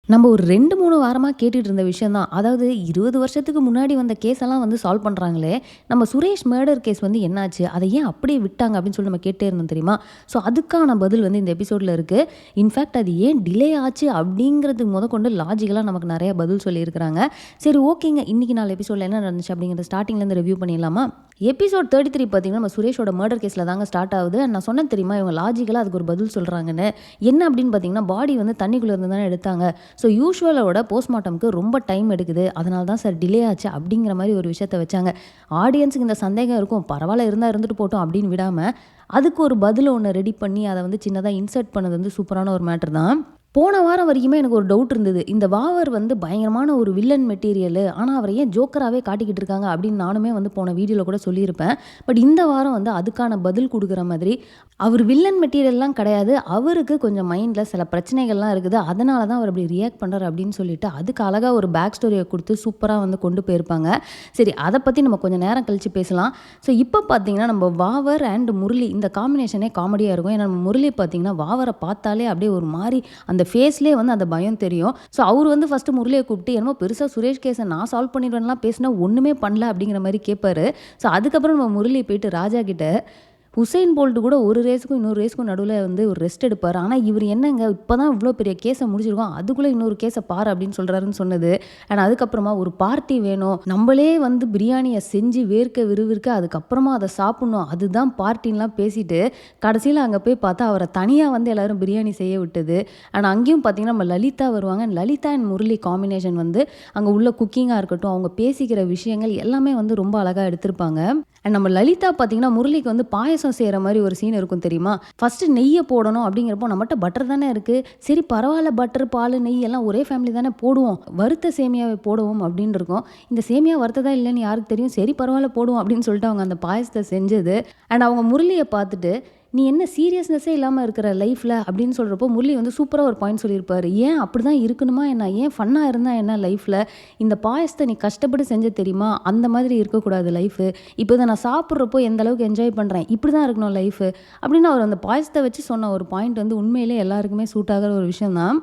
நம்ம ஒரு 2, 3 வாரமா கேட்டுட்டு இருந்த விஷயம் தான். அதாவது 20 வருஷத்துக்கு முன்னாடி வந்த கேஸ் எல்லாம் வந்து சால்வ் பண்றாங்களே! நம்ம சுரேஷ் மர்டர் கேஸ் வந்து என்னாச்சு? அத ஏன் அப்படியே விட்டாங்க? அப்படின்னு சொல்லி நம்ம கேட்டே இருந்தோம் தெரியுமா? ஸோ அதுக்கான பதில் வந்து இந்த எபிசோட்ல இருக்கு. இன்ஃபாக்ட் அது ஏன் டிலே ஆச்சு? அப்படிங்கிறதுக்கு மொதற்கொண்டு லாஜிக்கலா நமக்கு நெறைய பதில் சொல்லியிருக்கிறாங்க. சரி ஓகேங்க. இன்னைக்கு நாலு எபிசோட்ல என்ன நடந்துச்சு? அப்படிங்கிறத ஸ்டார்ட்டிங்லேருந்து ரிவ்யூ பண்ணிடலாமா? எபிசோட் 33 பார்த்தீங்கன்னா, நம்ம சுரேஷோட மர்டர் கேஸ்ல தாங்க ஸ்டார்ட் ஆகுது. நான் சொன்னேன் தெரியுமா? இவங்க லாஜிக்கலா அதுக்கு ஒரு பதில் சொல்றாங்கன்னு. என்ன அப்படின்னு பார்த்தீங்கன்னா, பாடி வந்து தண்ணிக்குள்ள இருந்து தானே எடுத்தாங்க. ஸோ யூஷுவலோட போஸ்ட்மார்ட்டம்க்கு ரொம்ப டைம் எடுக்குது. அதனால தான் சார் டிலே ஆச்சு அப்படிங்கிற மாரி ஒரு விஷயத்த வச்சாங்க. ஆடியன்ஸுக்கு இந்த சந்தேகம் இருக்கும். பரவால்ல இருந்தா இருந்துட்டு போட்டும் அப்படின்னு விடாம, அதுக்கு ஒரு பதில் ஒண்ணு ரெடி பண்ணி அத வந்து சின்னதா இன்சர்ட் பண்ணது வந்து சூப்பரான ஒரு மேட்டர் தான். போன வாரம் வரைக்குமே எனக்கு ஒரு டவுட் இருந்தது. இந்த வாவர் வந்து பயங்கரமான ஒரு வில்லன் மெட்டீரியலு. ஆனா, அவர ஏன் ஜோக்கராவே காட்டிக்கிட்டு இருக்காங்க அப்படின்னு நானுமே வந்து போன வீடியோல கூட சொல்லியிருப்பேன். பட் இந்த வாரம் வந்து அதுக்கான பதில் குடுக்குற மாதிரி, அவர் வில்லன் மெட்டீரியல்லாம் கிடையாது. அவருக்கு கொஞ்சம் மைண்ட்ல சில பிரச்சனைகள்லாம் இருக்குது. அதனால தான் அவர் அப்படி ரியாக்ட் பண்றாரு அப்படின்னு சொல்லிட்டு, அதுக்கு அழகா ஒரு பேக் ஸ்டோரிய குடுத்து சூப்பரா வந்து கொண்டு போயிருப்பாங்க. சரி அத பத்தி நம்ம கொஞ்சம் நேரம் கழிச்சு பேசலாம். ஸோ இப்ப பார்த்தீங்கன்னா, நம்ம வாவர் அண்ட் முரளி இந்த காம்பினேஷனே காமெடியா இருக்கும். ஏன்னா, நம்ம முரளி பார்த்தீங்கன்னா, வாவர பார்த்தாலே அப்படியே ஒரு மாரி அந்த ஃபேஸ்லேயே வந்து அந்த பயம் தெரியும். ஸோ அவர் வந்து ஃபர்ஸ்ட்டு முரளிய கூப்பிட்டு என்னமோ பெருசா சுரேஷ் கேஸ நான் சால்வ் பண்ணிடுவேன்லாம் பேசினா ஒண்ணுமே பண்ணல அப்படிங்கிற மாரி கேட்பாரு. ஸோ அதுக்கப்புறம் நம்ம முரளி போயிட்டு ராஜா கிட்ட உசைன் போல்ட் கூட ஒரு ரேஸுக்கும் இன்னொரு ரேஸுக்கும் நடுவுல வந்து ஒரு ரெஸ்ட் எடுப்பாரு. ஆனா இவரு என்னங்க இப்பதான் இவ்ளோ பெரிய கேஸ முடிச்சிருக்கோம். அதுக்குள்ள இன்னொரு கேஸ பாரு அப்படின்னு சொல்றாருன்னு சொன்னது. அண்ட் அதுக்கப்புறமா ஒரு பார்ட்டி வேணும். நம்மளே வந்து பிரியாணிய செஞ்சு வேர்க்க விறுவிறுக்க அதுக்கப்புறமா அத சாப்பிடணும். அதுதான் பார்ட்டின்லாம் பேசிட்டு, கடைசியில அங்க போய் பார்த்தா அவர தனியா வந்து எல்லாரும் பிரியாணி செய்ய விட்டது. அண்ட் அங்கேயும் பார்த்தீங்கன்னா, நம்ம லலிதா வருவாங்க. லலிதா அண்ட் முரளி காம்பினேஷன் வந்து அங்க உள்ள குக்கிங்கா இருக்கட்டும், அவங்க பேசிக்கிற விஷயங்கள் எல்லாமே வந்து ரொம்ப அழகா எடுத்திருப்பாங்க. அண்ட் நம்ம லலிதா பார்த்தீங்கன்னா, முரளிக்கு வந்து பாயாசம் செய்ற மாரி ஒரு சீன் இருக்கும் தெரியுமா? ஃபர்ஸ்ட்டு நெய்ய போடணும் அப்படிங்கிறப்போ, நம்மட்ட பட்டர் தானே இருக்கு. சரி பரவால்ல பட்டர், பாலு, நெய் எல்லாம் ஒரே ஃபேமிலி தானே போடுவோம். வறுத்த சேமியாவை போடுவோம் அப்படின்னு இருக்கும். இந்த சேமியா வறுத்ததா இல்லைன்னு யாருக்கு தெரியும்? சரி பரவால்ல போடுவோம் அப்படின்னு சொல்லிட்டு அவங்க அந்த பாயாசத்த செஞ்சது. அண்ட் அவங்க முரளிய பார்த்துட்டு, "நீ என்ன சீரியஸ்னஸே இல்லாம இருக்கிற லைஃப்ல" அப்படின்னு சொல்றப்போ, முரளி வந்து சூப்பரா ஒரு பாயிண்ட் சொல்லியிருப்பாரு. "ஏன் அப்படிதான் இருக்கணுமா என்ன? ஏன் ஃபன்னா இருந்தா என்ன லைஃப்ல? இந்த பாயாசத்த நீ கஷ்டப்பட்டு செஞ்ச தெரியுமா? அந்த மாதிரி இருக்கக்கூடாது லைஃபு. இப்போ இத நான் சாப்பிட்றப்போ எந்த அளவுக்கு என்ஜாய் பண்றேன். இப்படி தான் இருக்கணும் லைஃபு." அப்படின்னு அவர் அந்த பாயாசத்த வச்சு சொன்ன ஒரு பாயிண்ட் வந்து உண்மையிலே எல்லாருக்குமே சூட் ஆகுற ஒரு விஷயம் தான்.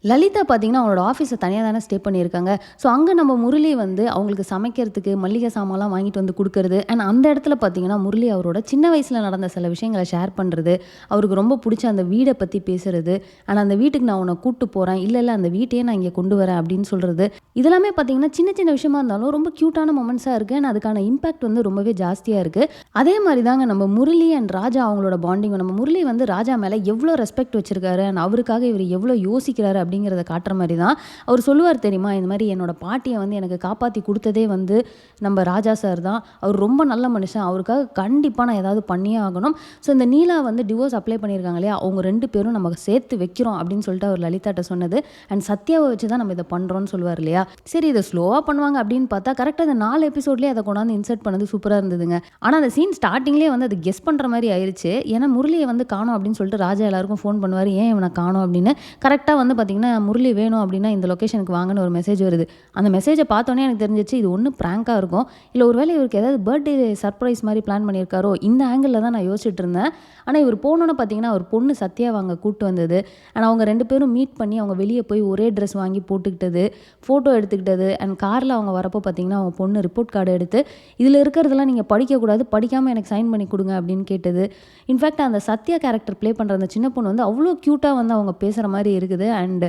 லலிதா பார்த்தீங்கன்னா, அவங்களோட ஆஃபீஸில தனியா தானே ஸ்டே பண்ணியிருக்காங்க. ஸோ, அங்க நம்ம முரளி வந்து அவங்களுக்கு சமைக்கிறதுக்கு மளிகை சாமான்லாம் வாங்கிட்டு வந்து குடுக்குறது. அண்ட் அந்த இடத்துல பார்த்தீங்கன்னா, முரளி அவரோட சின்ன வயசுல நடந்த சில விஷயங்கள ஷேர் பண்றது. அவருக்கு ரொம்ப புடிச்ச அந்த வீட பத்தி பேசுறது. அண்ட் அந்த வீட்டுக்கு நான் உன்ன கூட்டு போறேன். இல்ல அந்த வீட்டையே நான் இங்க கொண்டு வரேன் அப்படின்னு சொல்றது. இதெல்லாமே பார்த்தீங்கன்னா, சின்ன சின்ன விஷயமா இருந்தாலும் ரொம்ப கியூட்டான மொமெண்ட்ஸா இருக்கு. அண்ட் அதுக்கான இம்பாக்ட் வந்து ரொம்பவே ஜாஸ்தியா இருக்கு. அதே மாரி தாங்க நம்ம முரளி அண்ட் ராஜா அவங்களோட பாண்டிங்கும். நம்ம முரளி வந்து ராஜா மேல எவ்ளோ ரெஸ்பெக்ட் வச்சிருக்காரு. அண்ட் அவருக்காக இவரு எவ்ளோ யோசிக்கிறாரு அப்படிங்கிறத காட்டுற மாரி தான். அவர் சொல்லுவார் தெரியுமா? இந்த மாரி என்னோட பாட்டிய வந்து எனக்கு காப்பாத்தி குடுத்ததே வந்து நம்ம ராஜா சார் தான். அவர் ரொம்ப நல்ல மனுஷன். அவருக்காக கண்டிப்பா நான் ஏதாவது பண்ணியே ஆகணும். ஸோ இந்த நீலா வந்து டிவோர்ஸ் அப்ளை பண்ணியிருக்காங்க இல்லையா? அவங்க 2 பேரும் நம்ம சேர்த்து வைக்கிறோம் அப்படின்னு சொல்லிட்டு அவர் லலிதாட்ட சொன்னது. அண்ட் சத்யாவ வச்சு தான் நம்ம இத பண்றோம்னு சொல்லுவார் இல்லையா? சரி இத ஸ்லோவா பண்ணுவாங்க அப்படின்னு பார்த்தா, கரெக்ட்டா இந்த 4 எபிசோட்லயே அத கொண்டாந்து இன்சர்ட் பண்ணது சூப்பரா இருந்ததுங்க. ஆனா அந்த சீன் ஸ்டார்ட்டிங்லயே வந்து அது கெஸ் பண்ற மாரி ஆயிருச்சு. ஏன்னா முரளிய வந்து காணோம் அப்படின்னு சொல்லிட்டு ராஜா எல்லாருக்கும் ஃபோன் பண்ணுவாரு. ஏன் இவன காணோம் அப்படின்னு. கரெக்ட்டா வந்து பார்த்தீங்கன்னா, முரளி வேணும் அப்படின்னா இந்த லொகேஷனுக்கு வாங்கன்னு ஒரு மெசேஜ் வருது. அந்த மெசேஜ பார்த்தோனே எனக்கு தெரிஞ்சிருச்சு இது ஒண்ணு பிராங்கா இருக்கும். இல்ல ஒருவேளை இவருக்கு ஏதாவது பர்த்டே சர்ப்ரைஸ் மாரி பிளான் பண்ணியிருக்காரோ? இந்த ஆங்கிள்ல தான் நான் யோசிச்சுட்டு இருந்தேன். ஆனா இவர் போனோனே பார்த்தீங்கன்னா, அவர் பொண்ணு சத்யாவ அங்க கூட்டு வந்தது. ஆனா அவங்க 2 பேரும் மீட் பண்ணி அவங்க வெளிய போய் ஒரே ட்ரெஸ் வாங்கி போட்டுக்கிட்டது, ஃபோட்டோ எடுத்துக்கிட்டது அண்ட் கார்ல அவங்க வரப்போ பார்த்தீங்கன்னா, அவங்க பொண்ணு ரிப்போர்ட் கார்டு எடுத்து, "இதுல இருக்கிறதெல்லாம் நீங்க படிக்கக்கூடாது. படிக்காம எனக்கு சைன் பண்ணி குடுங்க" அப்படின்னு கேட்டது. இன்ஃபேக்ட் அந்த சத்யா கேரக்டர் ப்ளே பண்ற அந்த சின்ன பொண்ணு வந்து அவ்ளோ கியூட்டா வந்து அவங்க பேசுற மாரி இருக்குது. அண்ட்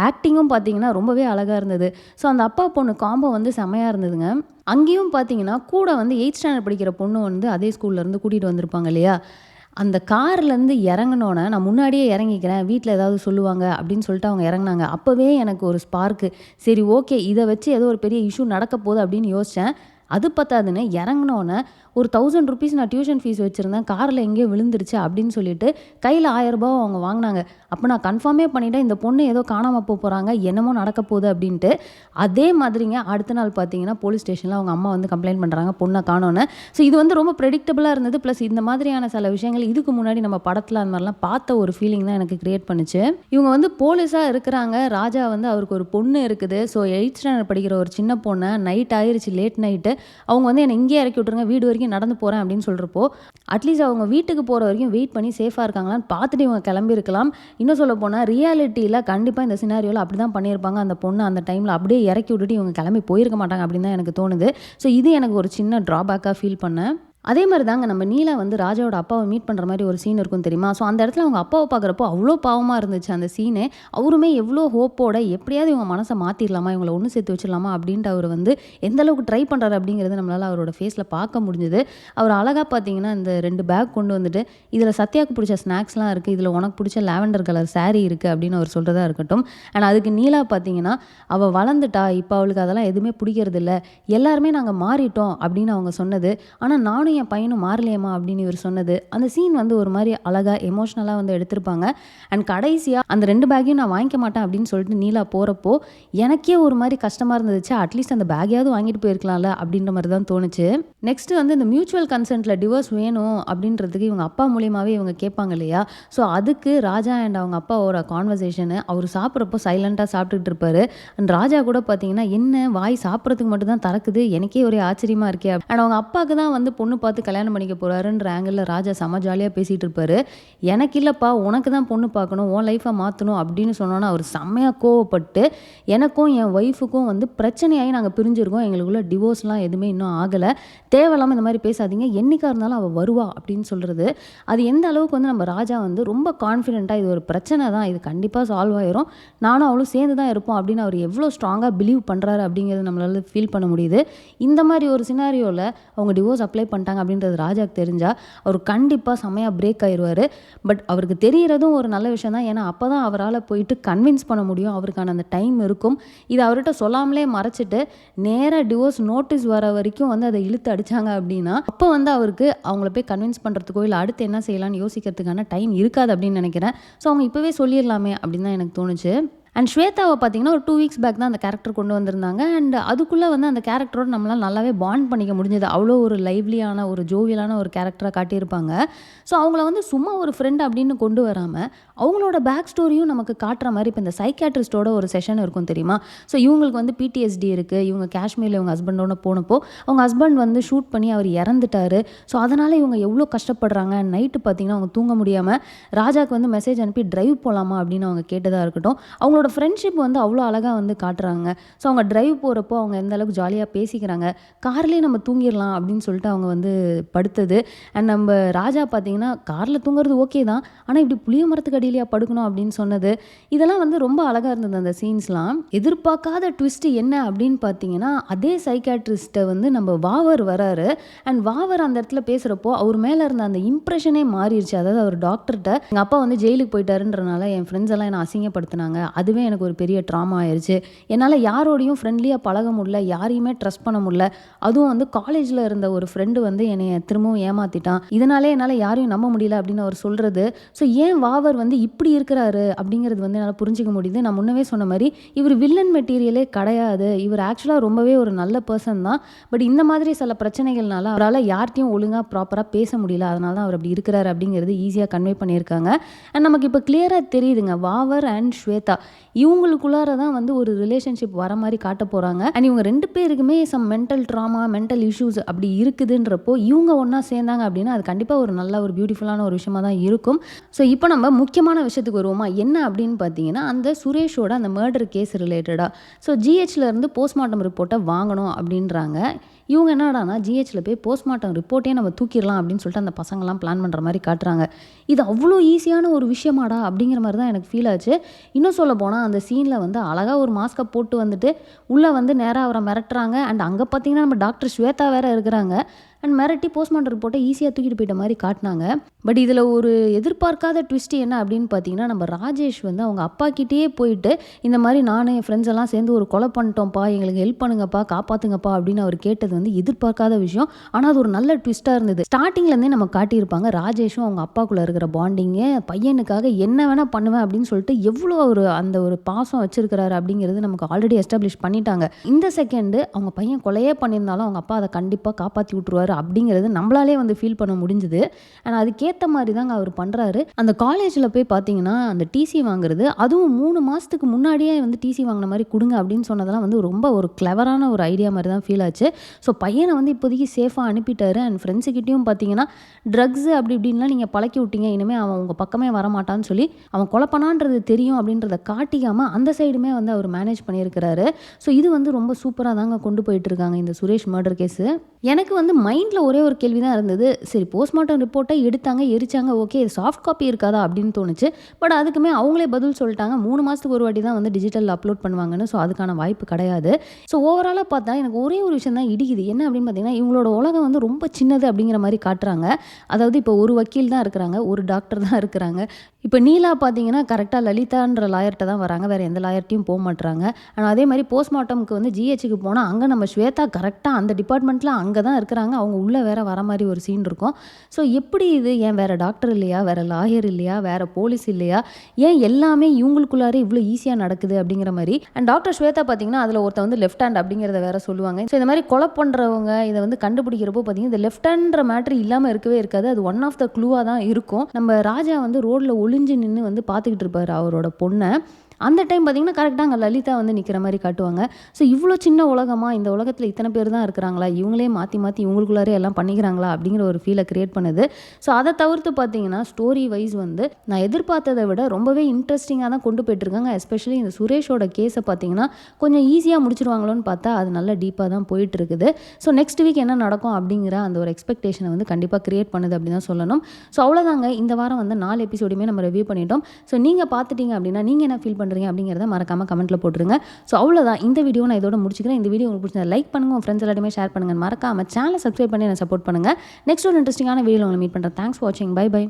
ஆக்டிங்கும் பார்த்தீங்கன்னா, ரொம்பவே அழகா இருந்தது. ஸோ அந்த அப்பா பொண்ணு காம்போ வந்து செம்மையா இருந்ததுங்க. அங்கேயும் பார்த்தீங்கன்னா, கூட வந்து 8த் ஸ்டாண்டர்ட் படிக்கிற பொண்ணு வந்து அதே ஸ்கூல்ல இருந்து கூட்டிட்டு வந்திருப்பாங்க இல்லையா? அந்த கார்லேருந்து இறங்குனோனே, "நான் முன்னாடியே இறங்கிக்கிறேன். வீட்ல ஏதாவது சொல்லுவாங்க" அப்படின்னு சொல்லிட்டு அவங்க இறங்குனாங்க. அப்பவே எனக்கு ஒரு ஸ்பார்க்கு. சரி ஓகே. இத வச்சு ஏதோ ஒரு பெரிய இஷ்யூ நடக்க போகுது அப்படின்னு யோசிச்சேன். அது பத்தாதுன்னு இறங்குனோனே ஒரு ₹1000 நான் டியூஷன் ஃபீஸ் வச்சிருந்தேன். கார்ல எங்கேயோ விழுந்துருச்சு அப்படின்னு சொல்லிட்டு கையில ₹1000 அவங்க வாங்குனாங்க. அப்ப நான் கன்ஃபார்மே பண்ணிட்டேன். இந்த பொண்ணு ஏதோ காணாம போறாங்க. என்னமோ நடக்க போகுது அப்படின்ட்டு. அதே மாதிரிங்க அடுத்த நாள் பார்த்தீங்கன்னா, போலீஸ் ஸ்டேஷன்ல அவங்க அம்மா வந்து கம்ப்ளைண்ட் பண்றாங்க பொண்ண காணோன்னு. ஸோ இது வந்து ரொம்ப பிரெடிக்டபிளா இருந்தது. பிளஸ் இந்த மாதிரியான சில விஷயங்கள் இதுக்கு முன்னாடி நம்ம படத்துல அந்த மாதிரிலாம் பார்த்த ஒரு ஃபீலிங் தான் எனக்கு கிரியேட் பண்ணுச்சு. இவங்க வந்து போலீஸா இருக்கிறாங்க. ராஜா வந்து அவருக்கு ஒரு பொண்ணு இருக்குது. ஸோ 8த் ஸ்டாண்டர்ட் படிக்கிற ஒரு சின்ன பொண்ண நைட் ஆயிருச்சு லேட் நைட்டு. அவங்க வந்து என்னை இங்கேயே இறக்கி விட்டுருங்க, வீடு வரைக்கும் நடந்து போகிறேன் அப்படின்னு சொல்கிறப்போ அட்லீஸ்ட் அவங்க வீட்டுக்கு போகிற வரைக்கும் வெயிட் பண்ணி சேஃபாக இருக்காங்களான்னு பார்த்துட்டு இவங்க கிளம்பியிருக்கலாம். இன்னும் சொல்ல போனால் ரியாலிட்டியில் கண்டிப்பாக இந்த சினாரியோவில் அப்படி தான் பண்ணியிருப்பாங்க. அந்த பொண்ணு அந்த டைமில் அப்படியே இறக்கி விட்டுட்டு இவங்க கிளம்பி போயிருக்க மாட்டாங்க அப்படின்னு தான் எனக்கு தோணுது. ஸோ இது எனக்கு ஒரு சின்ன ட்ராபேக்காக ஃபீல் பண்ணேன். அதே மாதிரி தாங்க நம்ம நீலா வந்து ராஜாவோட அப்பாவை மீட் பண்ணுற மாதிரி ஒரு சீன் இருக்கும் தெரியுமா? ஸோ அந்த இடத்துல அவங்க அப்பாவை பார்க்குறப்போ அவ்வளோ பாவமாக இருந்துச்சு அந்த சீனு. அவருமே எவ்வளோ ஹோப்போட எப்படியாவது இவங்க மனசை மாற்றிடலாமா, இவங்களை ஒன்று சேர்த்து வச்சிடலாமா அப்படின்ட்டு அவர் வந்து எந்த அளவுக்கு ட்ரை பண்ணுறாரு அப்படிங்கிறது நம்மளால் அவரோட ஃபேஸில் பார்க்க முடிஞ்சுது. அவர் அழகாக பார்த்தீங்கன்னா இந்த 2 பேக் கொண்டு வந்துட்டு இதில் சத்யாவுக்கு பிடிச்ச ஸ்நாக்ஸ்லாம் இருக்குது, இதில் உனக்கு பிடிச்ச லாவெண்டர் கலர் சாரீ இருக்குது அப்படின்னு அவர் சொல்கிறதா இருக்கட்டும். அண்ட் அதுக்கு நீலா பார்த்தீங்கன்னா அவள் வளர்ந்துட்டா, இப்போ அவளுக்கு அதெல்லாம் எதுவுமே பிடிக்கிறது இல்லை, எல்லாருமே நாங்கள் மாறிட்டோம் அப்படின்னு அவங்க சொன்னது. ஆனால் நானும் என் பையனும் மாறலையம்மா அப்படின்னு இவர் சொன்னது, அந்த சீன் வந்து ஒரு மாதிரி அழகாக எமோஷ்னலாக வந்து எடுத்திருப்பாங்க. அண்ட் கடைசியாக அந்த 2 பேக்கையும் நான் வாங்கிக்க மாட்டேன் அப்படின்னு சொல்லிட்டு நீலா போகிறப்போ எனக்கே ஒரு மாதிரி கஷ்டமாக இருந்துச்சு. அட்லீஸ்ட் அந்த பேக்கையாவது வாங்கிட்டு போயிருக்கலாம்ல அப்படின்ற மாதிரி தான் தோணுச்சு. நெக்ஸ்ட்டு வந்து இந்த மியூச்சுவல் கன்சென்ட்டில் டிவோர்ஸ் வேணும் அப்படின்றதுக்கு இவங்க அப்பா மூலியமாகவே இவங்க கேட்பாங்க இல்லையா? ஸோ அதுக்கு ராஜா அண்ட் அவங்க அப்பாவோட கான்வர்சேஷனு, அவர் சாப்பிட்றப்போ சைலண்ட்டாக சாப்பிட்டுட்டு இருப்பாரு. அண்ட் ராஜா கூட பார்த்தீங்கன்னா என்ன வாய் சாப்பிட்றதுக்கு மட்டும் தான் திறக்குது, எனக்கே ஒரே ஆச்சரியமாக இருக்கே. அண்ட் அவங்க அப்பாவுக்கு தான் வந்து பொண்ணு பார்த்து கல்யாணம் பண்ணிக்க போகிறாருன்ற ஆங்கிளில் ராஜா செம ஜாலியாக பேசிகிட்டு இருப்பார். எனக்கு இல்லைப்பா, உனக்கு தான் பொண்ணு பார்க்கணும், உன் லைஃப்பை மாற்றணும் அப்படின்னு சொன்னோன்னா அவர் செம்மையாக கோவப்பட்டு எனக்கும் என் ஒய்ஃபுக்கும் வந்து பிரச்சனையாகி நாங்கள் பிரிஞ்சிருக்கோம், எங்களுக்குள்ள டிவோர்ஸ்லாம் எதுவுமே இன்னும் ஆகலை, தேவையில்லாமல் இந்த மாதிரி பேசாதீங்க, என்றைக்காக இருந்தாலும் அவள் வருவா அப்படின்னு சொல்கிறது. அது எந்த அளவுக்கு வந்து நம்ம ராஜா வந்து ரொம்ப கான்ஃபிடென்ட்டாக இது ஒரு பிரச்சனை தான், இது கண்டிப்பாக சால்வ் ஆயிரும், நானும் அவளும் சேர்ந்து தான் இருப்போம் அப்படின்னு அவர் எவ்வளோ ஸ்ட்ராங்காக பிலீவ் பண்ணுறாரு அப்படிங்கிறது நம்மளால ஃபீல் பண்ண முடியுது. இந்த மாதிரி ஒரு சினாரியோவில் அவங்க டிவோர்ஸ் அப்ளை பண்ணிட்டாங்க அப்படின்றது ராஜாவுக்கு தெரிஞ்சால் அவர் கண்டிப்பாக செமையாக பிரேக் ஆயிடுவார். பட் அவருக்கு தெரிகிறதும் ஒரு நல்ல விஷயம் தான். ஏன்னா அப்போ தான் அவரால் போயிட்டு கன்வின்ஸ் பண்ண முடியும், அவருக்கான அந்த டைம் இருக்கும். இது அவர்கிட்ட சொல்லாமலே மறைச்சிட்டு நேராக டிவோர்ஸ் நோட்டீஸ் வர வரைக்கும் வந்து அதை இழுத்து அடித்தாங்க அப்படின்னா அப்போ வந்து அவருக்கு அவங்கள போய் கன்வின்ஸ் பண்ணுறதுக்கோ இல்லை அடுத்து என்ன செய்யலாம்னு யோசிக்கிறதுக்கான டைம் இருக்காது அப்படின்னு நினைக்கிறேன். ஸோ அவங்க இப்போவே சொல்லிடலாமே அப்படின்னு தான் எனக்கு தோணுச்சு. அண்ட் ஸ்வேதாவை பார்த்தீங்கன்னா ஒரு 2 வீக்ஸ் பேக் தான் அந்த கேரக்டர் கொண்டு வந்திருந்தாங்க. அண்ட் அதுக்குள்ளே வந்து அந்த கேரக்டரோட நம்மளால் நல்லாவே பாண்ட் பண்ணிக்க முடிஞ்சது. அவ்வளோ ஒரு லைவ்லியான ஒரு ஜோவியலான ஒரு கேரக்டராக காட்டியிருப்பாங்க. ஸோ அவங்கள வந்து சும்மா ஒரு ஃப்ரெண்ட் அப்படின்னு கொண்டு வராமல் அவங்களோட பேக் ஸ்டோரியும் நமக்கு காட்டுற மாதிரி இப்போ இந்த சைக்காட்ரிஸ்டோட ஒரு செஷன் இருக்கும் தெரியுமா? ஸோ இவங்களுக்கு வந்து PTSD இருக்குது, இவங்க காஷ்மீரில் இவங்க ஹஸ்பண்டோட போனப்போ அவங்க ஹஸ்பண்ட் வந்து ஷூட் பண்ணி அவர் இறந்துட்டார். ஸோ அதனால் இவங்க எவ்வளோ கஷ்டப்படுறாங்க. நைட்டு பார்த்தீங்கன்னா அவங்க தூங்க முடியாமல் ராஜாவுக்கு வந்து மெசேஜ் அனுப்பி டிரைவ் போகலாமா அப்படின்னு அவங்க கேட்டதாக இருக்கட்டும். அவங்களோட ஃப்ரெண்ட்ஷிப் வந்து அவ்வளோ அழகாக வந்து காட்டுறாங்க. ஸோ அவங்க டிரைவ் போகிறப்போ அவங்க எந்த அளவுக்கு ஜாலியாக பேசிக்கிறாங்க, கார்லேயே நம்ம தூங்கிடலாம் அப்படின்னு சொல்லிட்டு அவங்க வந்து படுத்தது. அண்ட் நம்ம ராஜா பார்த்தீங்கன்னா காரில் தூங்குறது ஓகே தான், ஆனால் இப்படி புளிய மரத்துக்கு அடியிலையா படுக்கணும் அப்படின்னு சொன்னது, இதெல்லாம் வந்து ரொம்ப அழகாக இருந்தது அந்த சீன்ஸ்லாம். எதிர்பார்க்காத ட்விஸ்ட் என்ன அப்படின்னு பார்த்தீங்கன்னா அதே சைக்காட்ரிஸ்ட்டை வந்து நம்ம வாவர் வராரு. அண்ட் வாவர் அந்த இடத்துல பேசுகிறப்போ அவர் மேலே இருந்த அந்த இம்ப்ரெஷனே மாறிடுச்சு. அதாவது அவர் டாக்டர்கிட்ட எங்கள் அப்பா வந்து ஜெயிலுக்கு போயிட்டாருன்றனால என் ஃப்ரெண்ட்ஸ் எல்லாம் என்னை அசிங்கப்படுத்தினாங்க, அதுவே எனக்கு ஒரு பெரிய ட்ராமா ஆயிடுச்சு, என்னால் யாரோடையும் ஃப்ரெண்ட்லியாக பழக முடியல, யாரையுமே ட்ரஸ்ட் பண்ண முடியல, அதுவும் வந்து காலேஜில் இருந்த ஒரு ஃப்ரெண்டு வந்து என்னை திரும்பவும் ஏமாற்றிட்டான், இதனாலே என்னால் யாரையும் நம்ப முடியல அப்படின்னு அவர் சொல்கிறது. ஸோ ஏன் வாவர் வந்து இப்படி இருக்கிறாரு அப்படிங்கிறது வந்து என்னால் புரிஞ்சிக்க முடியுது. நான் முன்னவே சொன்ன மாதிரி இவர் வில்லன் மெட்டீரியலே கிடையாது, இவர் ஆக்சுவலாக ரொம்பவே ஒரு நல்ல பர்சன் தான். பட் இந்த மாதிரி சில பிரச்சனைகள்னால அவரால் யார்ட்டையும் ஒழுங்காக ப்ராப்பராக பேச முடியல, அதனால தான் அவர் அப்படி இருக்கிறாரு அப்படிங்கிறது ஈஸியாக கன்வே பண்ணியிருக்காங்க. அண்ட் நமக்கு இப்போ கிளியராக தெரியுதுங்க, வாவர் அண்ட் ஸ்வேதா இவங்களுக்குள்ளார தான் வந்து ஒரு ரிலேஷன்ஷிப் வர மாதிரி காட்ட போகிறாங்க. அண்ட் இவங்க 2 பேருக்குமே some mental trauma, mental issues அப்படி இருக்குதுன்றப்போ இவங்க ஒன்றா சேர்ந்தாங்க அப்படின்னா அது கண்டிப்பாக ஒரு நல்ல ஒரு பியூட்டிஃபுல்லான ஒரு விஷயமா தான் இருக்கும். ஸோ இப்போ நம்ம முக்கியமான விஷயத்துக்கு வருவோமா, என்ன அப்படின்னு பார்த்தீங்கன்னா அந்த சுரேஷோட அந்த மர்டர் கேஸ் ரிலேட்டடாக. ஸோ GHல இருந்து போஸ்ட்மார்ட்டம் ரிப்போர்ட்டை வாங்கணும் அப்படின்றாங்க. இவங்க என்னடானா GHல போய் போஸ்ட்மார்ட்டம் ரிப்போர்ட்டே நம்ம தூக்கிடலாம் அப்படின்னு சொல்லிட்டு அந்த பசங்கள்லாம் பிளான் பண்ணுற மாதிரி காட்டுறாங்க. இது அவ்வளோ ஈஸியான ஒரு விஷயமாடா அப்படிங்கிற மாதிரி தான் எனக்கு ஃபீல் ஆச்சு. இன்னும் சொல்ல போனால் அந்த சீனில் வந்து அழகாக ஒரு மாஸ்கை போட்டு வந்துட்டு உள்ளே வந்து நேராக அவரை மிரட்டுறாங்க. அண்ட் அங்கே பார்த்தீங்கன்னா நம்ம டாக்டர் ஸ்வேதா வேறு இருக்கிறாங்க. அண்ட் மிரட்டி போஸ்ட்மார்ட்டம் ரிப்போர்ட்டை ஈஸியாக தூக்கிட்டு போயிட்ட மாதிரி காட்டினாங்க. பட் இதில் ஒரு எதிர்பார்க்காத ட்விஸ்ட் என்ன அப்படின்னு பார்த்தீங்கன்னா நம்ம ராஜேஷ் வந்து அவங்க அப்பா கிட்டேயே போயிட்டு இந்த மாதிரி நான் என் ஃப்ரெண்ட்ஸ் எல்லாம் சேர்ந்து ஒரு கொலை பண்ணிட்டோம்ப்பா, எங்களுக்கு ஹெல்ப் பண்ணுங்கப்பா, காப்பாற்றுங்கப்பா அப்படின்னு அவர் கேட்டது வந்து எதிர்பார்க்காத விஷயம். ஆனால் அது ஒரு நல்ல ட்விஸ்ட்டாக இருந்தது. ஸ்டார்டிங்லேருந்தே நம்ம காட்டியிருப்பாங்க ராஜேஷும் அவங்க அப்பாக்குள்ளே இருக்கிற பாண்டிங்கு, பையனுக்காக என்ன வேணால் பண்ணுவேன் அப்படின்னு சொல்லிட்டு எவ்வளோ அந்த ஒரு பாசம் வச்சிருக்கிறாரு அப்படிங்கிறது நமக்கு ஆல்ரெடி எஸ்டாப்ளிஷ் பண்ணிட்டாங்க. இந்த செகண்டு அவங்க பையன் கொலையே பண்ணியிருந்தாலும் அவங்க அப்பா அதை கண்டிப்பாக காப்பாற்றி விட்டுருவாரு அப்படிங்கிறது நம்மளாலே வந்து ஃபீல் பண்ண முடிஞ்சுது. அண்ட் அதுக்கேற்ற மாதிரி தாங்க அவர் பண்ணுறாரு. அந்த காலேஜில் போய் பார்த்தீங்கன்னா அந்த டிசி வாங்குறது, அதுவும் 3 மாதத்துக்கு முன்னாடியே வந்து டிசி வாங்கின மாதிரி கொடுங்க அப்படின்னு சொன்னதெல்லாம் வந்து ரொம்ப ஒரு கிளவரான ஒரு ஐடியா மாதிரி தான் ஃபீல் ஆச்சு. ஸோ பையனை வந்து இப்போதைக்கு சேஃபாக அனுப்பிட்டாரு. அண்ட் ஃப்ரெண்ட்ஸுக்கிட்டையும் பார்த்தீங்கன்னா ட்ரக்ஸு அப்படி இப்படின்லாம் நீங்கள் பழக்கி விட்டீங்க, இனிமேல் அவன் உங்கள் பக்கமே வரமாட்டான்னு சொல்லி அவன் கொலை பண்ணான்றது தெரியும் அப்படின்றத காட்டிக்காமல் அந்த சைடுமே வந்து அவர் மேனேஜ் பண்ணியிருக்கிறாரு. ஸோ இது வந்து ரொம்ப சூப்பராக தாங்க கொண்டு போயிட்டு இருக்காங்க இந்த சுரேஷ் மர்டர் கேஸு. எனக்கு வந்து மைண்டில் ஒரே ஒரு கேள்வி தான் இருந்தது. சரி, போஸ்ட்மார்ட்டம் ரிப்போர்ட்டை எடுத்தாங்க, எரிச்சாங்க, ஓகே, சாஃப்ட் காப்பி இருக்காதா அப்படின்னு தோணுச்சு. பட் அதுக்குமே அவங்களே பதில் சொல்லிட்டாங்க, 3 மாதத்துக்கு ஒரு வாட்டி தான் வந்து டிஜிட்டல் அப்லோட் பண்ணுவாங்கன்னு. ஸோ அதுக்கான வாய்ப்பு கிடையாது. ஸோ ஓவராலாக பார்த்தா எனக்கு ஒரே ஒரு விஷயம் தான் இடிக்குது. என்ன அப்படின்னு பார்த்தீங்கன்னா, இவங்களோட உலகம் வந்து ரொம்ப சின்னது அப்படிங்கிற மாதிரி காட்டுறாங்க. அதாவது இப்போ ஒரு வக்கீல் தான் இருக்கிறாங்க, ஒரு டாக்டர் தான் இருக்கிறாங்க. இப்போ நீலா பார்த்தீங்கன்னா கரெக்டாக லலிதான்ற லாயர்கிட்ட தான் வராங்க, வேறு எந்த லாயர்ட்டையும் போக மாட்டுறாங்க. ஆனால் அதே மாதிரி போஸ்ட்மார்ட்டமுக்கு வந்து ஜிஹெச்சுக்கு போனால் அங்கே நம்ம ஸ்வேதா கரெக்டாக அந்த டிபார்ட்மெண்ட்டில் அங்கே தான் இருக்கிறாங்க, அவங்க உள்ளே வேற வர மாதிரி ஒரு சீன் இருக்கும். ஸோ எப்படி இது, ஏன் வேறு டாக்டர் இல்லையா, வேறு லாயர் இல்லையா, வேறு போலீஸ் இல்லையா, ஏன் எல்லாமே இவங்களுக்குள்ளாரே இவ்வளோ ஈஸியாக நடக்குது அப்படிங்கிற மாதிரி. அண்ட் டாக்டர் ஸ்வேதா பார்த்தீங்கன்னா அதில் ஒருத்தர் வந்து லெஃப்ட் ஹேண்ட் அப்படிங்கிறத வேற சொல்லுவாங்க. ஸோ இந்த மாதிரி கொலை பண்ணுறவங்க இதை வந்து கண்டுபிடிக்கிறப்போ பார்த்தீங்கன்னா இந்த லெஃப்ட் ஹேண்ட்ற மேட்ரு இல்லாமல் இருக்கவே இருக்காது. அது ஒன் ஆஃப் த க்ளூவாக தான் இருக்கும். நம்ம ராஜா வந்து ரோட்டில் ஒளிஞ்சு நின்று வந்து பார்த்துக்கிட்டு இருப்பார் அவரோட பொண்ணை. அந்த டைம் பார்த்தீங்கன்னா கரெக்டாக அங்கே லலிதா வந்து நிற்கிற மாதிரி காட்டுவாங்க. ஸோ இவ்வளோ சின்ன உலகமா, இந்த உலகத்தில் இத்தனை பேர் தான் இருக்கிறாங்களா, இவங்களே மாற்றி மாற்றி இவங்களுக்குள்ளாரே எல்லாம் பண்ணிக்கிறாங்களா அப்படிங்கிற ஒரு ஃபீலை க்ரியேட் பண்ணுது. ஸோ அதை தவிர்த்து பார்த்தீங்கன்னா ஸ்டோரி வைஸ் வந்து நான் எதிர்பார்த்ததை விட ரொம்பவே இன்ட்ரெஸ்டிங்காக தான் கொண்டு போயிட்டுருக்காங்க. எஸ்பெஷலி இந்த சுரேஷோட கேஸை பார்த்தீங்கன்னா கொஞ்சம் ஈஸியாக முடிச்சிருவாங்களோன்னு பார்த்தா அது நல்லா டீப்பாக தான் போயிட்டு இருக்குது. ஸோ நெக்ஸ்ட் வீக் என்ன நடக்கும் அப்படிங்கிற அந்த ஒரு எக்ஸ்பெக்டேஷனை வந்து கண்டிப்பாக க்ரியேட் பண்ணுது அப்படின்னு தான் சொல்லணும். ஸோ அவ்வளோதாங்க, இந்த வாரம் வந்து 4 எபிசோடுமே நம்ம ரிவ்யூ பண்ணிட்டோம். ஸோ நீங்கள் பார்த்துட்டீங்க அப்படின்னா நீங்கள் என்ன ஃபீல் பண்ணுறீங்க அப்படிங்கிறத மறக்காம கமெண்ட்ல போட்டுருங்க. ஸோ அவ்வளோதான், இந்த வீடியோ நான் இதோட முடிச்சுக்கிறேன். இந்த வீடியோ உங்களுக்கு பிடிச்சா லைக் பண்ணுங்க, உங்கள் ஃப்ரெண்ட்ஸ் எல்லாத்தையுமே ஷேர் பண்ணுங்க, மறக்காம சேனலை சப்ஸ்கிரைப் பண்ணி என்ன சப்போர்ட் பண்ணுங்க. நெக்ஸ்ட் ஒரு இன்ட்ரெஸ்டிங்கான வீடியோ உங்களை மீட் பண்ணுறேன். தேங்க்ஸ் ஃபார் வாட்சிங். Bye by.